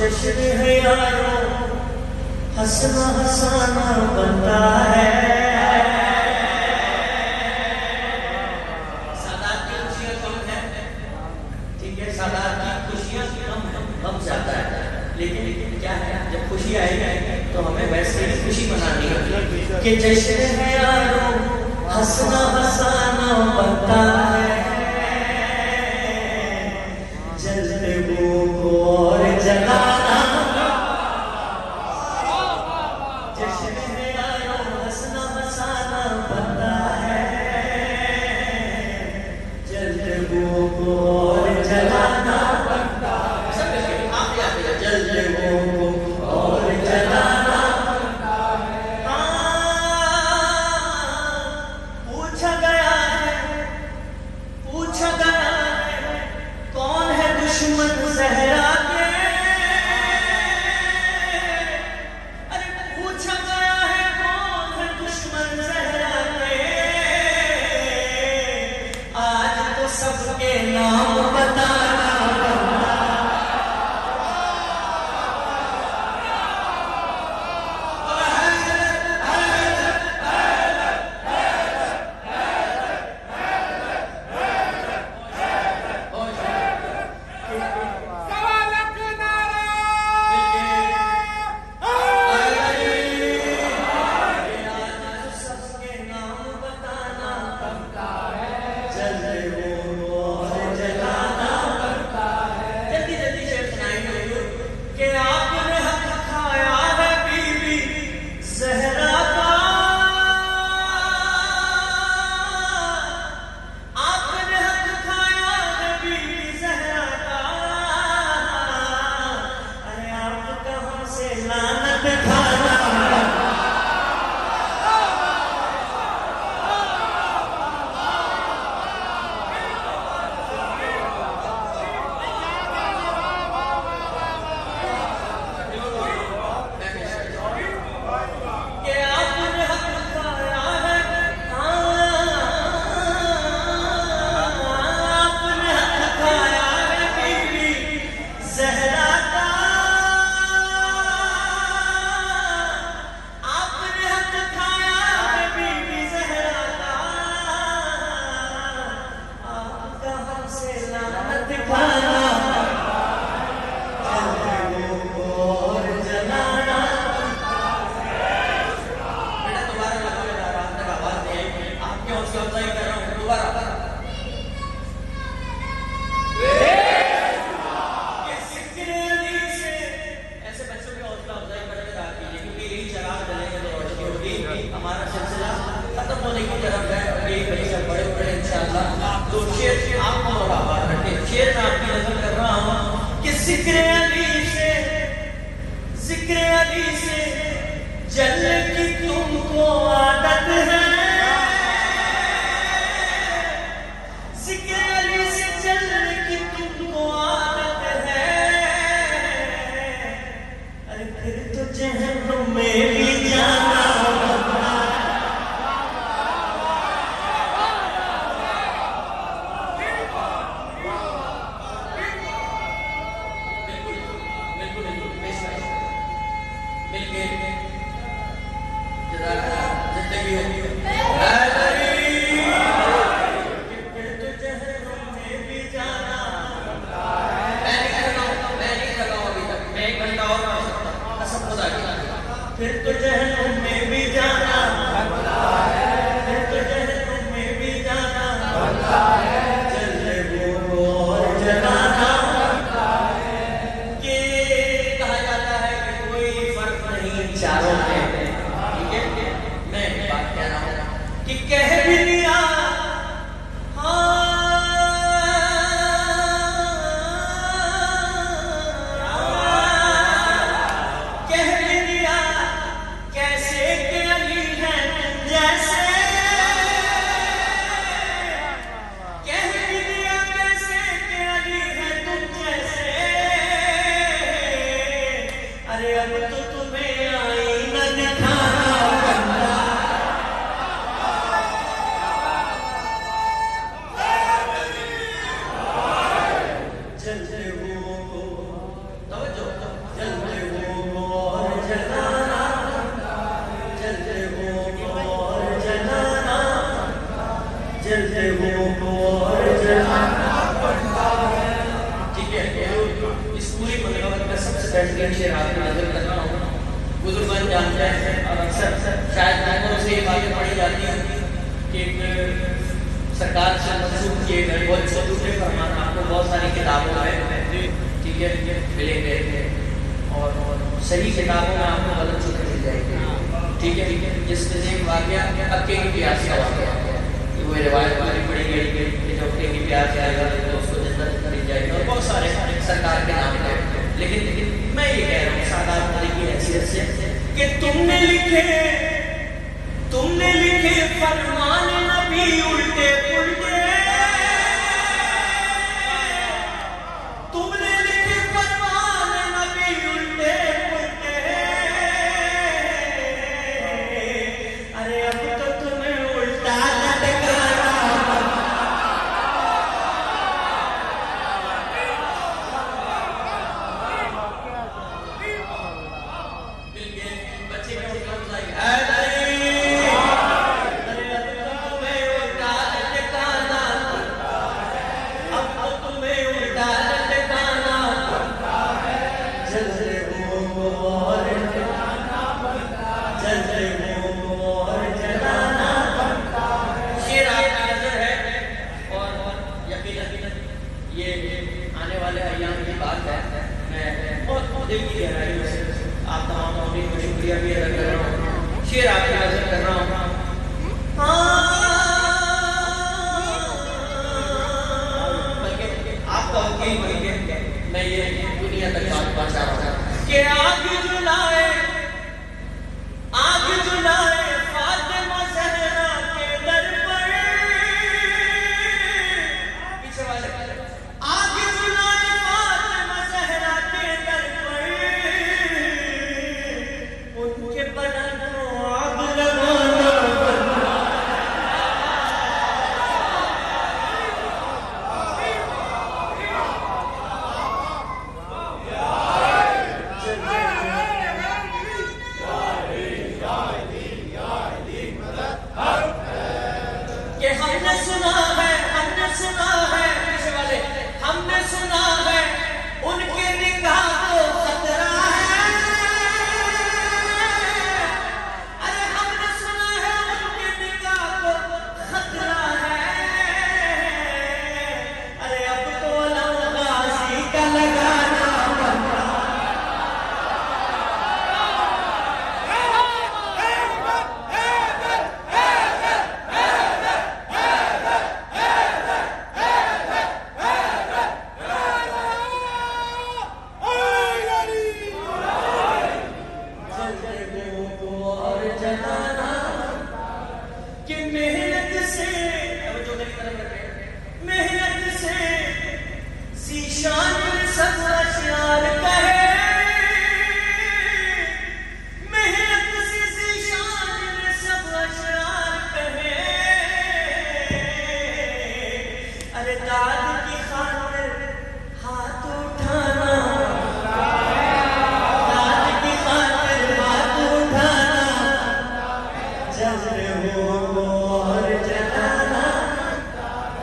जश्न है यारों हंसना हंसाना बनता है। सादात की खुशियां कम है, ठीक है, सादात की खुशियां कम है, कम ज्यादा है, लेकिन क्या है जब खुशी आएगी तो हमें वैसे ही खुशी मनानी है कि जश्न है यारों हंसना हंसाना बनता है। जलते को और जलाना, जश्न है यारों हंसना हंसाना बनता है। जलते को और जलाना बनता है। सब आप याद है जलते को और जलाना बनता है। पूछा गया है, पूछा गया है कौन है दुश्मन ज़हरा के। अरे पूछा गया है कौन है दुश्मन ज़हरा के। आज तो सबके नाम बताना हमारा सिलसिला खत्म होने की तरफ है। एक बच्चे बड़े बड़े इंशाअल्लाह दो शेर आपको और आवाज रखे। शेर में आपकी नजर कर रहा हूँ कि जिक्र अली से, जिक्र अली से जलने की तुमको आदत है। जिक्र अली से जलने की तुमको आदत है। अरे फिर तो जहन्नुम में भी जाना फिर तो जहन्नुम में भी जाना बनता है। फिर तो जहन्नुम में भी जाना बनता है। जलने को और जलाना बनता है। कि कहा जाता है कि कोई फर्क नहीं चारों में, ठीक है। मैं बात कह रहा हूँ कि कह भी लिया बेहतरीन शेर आपकी नजर कर रहा हूँ। बुजुर्ग जानते हैं और अक्सर शायद लोगों से ये बातें पढ़ी जाती हैं कि सरकार से मंसूब किए गए बहुत छोटे फरमान आपको बहुत सारी किताबों में ठीक है मिलेंगे और सही किताबों में आपको गलत चीजें मिल जाएगी। ठीक है जिसमें से एक वाकया अक्के की प्यास का वाकया कि वो रिवायत वाली पड़ी गई कि जो अक्के की प्यास आएगा तो उसको जन्नत मिल जाएगी और बहुत सारे सरकार के नाम है। लेकिन मैं ये कह रहा हूँ सरदार मोदी की हैसियत से कि तुमने लिखे फरमान नबी उल्टे पुल्टे, तुमने लिखे फरमान नबी उल्टे पुल्टे, अरे अब तो तुम्हें उल्टा लटकाना बच्चे ये आने वाले अय्याम की बात है। मैं बहुत दिल की गहराई से आप तमाम को शुक्रिया भी अदा कर रहा हूँ। शेर आपकी नजर कर रहा हूँ। आप कहोगे मैं ये दुनिया तक बात पहुँचा रहा हूँ।